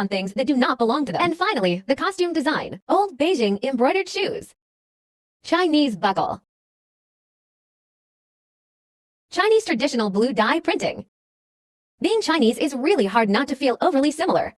on things that do not belong to them. And finally, the costume design. Old Beijing embroidered shoes. Chinese buckle. Chinese traditional blue dye printing. Being Chinese is really hard not to feel overly similar.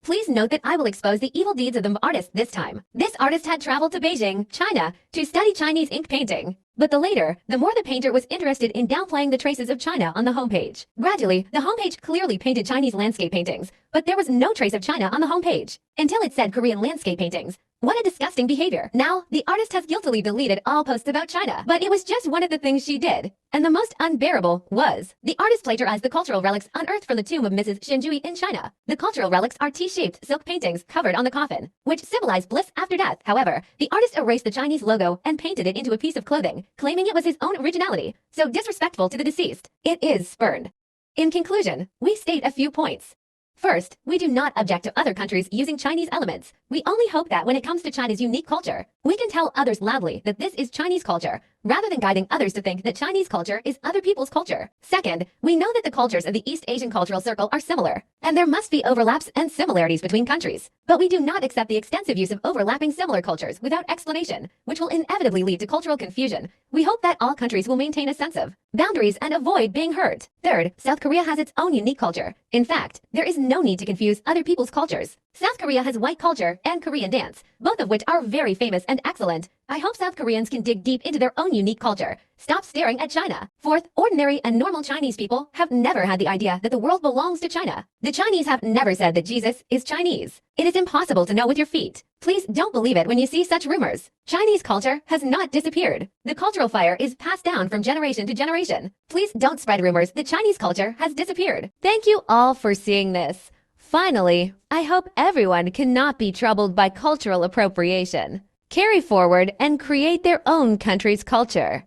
Please note that I will expose the evil deeds of the artist this time. This artist had traveled to Beijing, China, to study Chinese ink painting. But the later, the more the painter was interested in downplaying the traces of China on the homepage. Gradually, the homepage clearly painted Chinese landscape paintings, but there was no trace of China on the homepage, until it said Korean landscape paintings. What a disgusting behavior. Now, the artist has guiltily deleted all posts about China, but it was just one of the things she did. And the most unbearable was, the artist plagiarized the cultural relics unearthed from the tomb of Mrs. Shenjui in China. The cultural relics are T-shaped silk paintings covered on the coffin, which symbolize bliss after death. However, the artist erased the Chinese logo and painted it into a piece of clothing, claiming it was his own originality, so disrespectful to the deceased. It is spurned. In conclusion, we state a few points. First, we do not object to other countries using Chinese elements. We only hope that when it comes to China's unique culture, we can tell others loudly that this is Chinese culture, rather than guiding others to think that Chinese culture is other people's culture. Second, we know that the cultures of the East Asian cultural circle are similar, and there must be overlaps and similarities between countries. But we do not accept the extensive use of overlapping similar cultures without explanation, which will inevitably lead to cultural confusion. We hope that all countries will maintain a sense of boundaries and avoid being hurt. Third, South Korea has its own unique culture. In fact, there is no need to confuse other people's cultures. South Korea has white culture and Korean dance, both of which are very famous and excellent. I hope South Koreans can dig deep into their own unique culture. Stop staring at China. Fourth, ordinary and normal Chinese people have never had the idea that the world belongs to China. The Chinese have never said that Jesus is Chinese. It is impossible to know with your feet. Please don't believe it when you see such rumors. Chinese culture has not disappeared. The cultural fire is passed down from generation to generation. Please don't spread rumors that Chinese culture has disappeared. Thank you all for seeing this. Finally, I hope everyone cannot be troubled by cultural appropriation. Carry forward and create their own country's culture.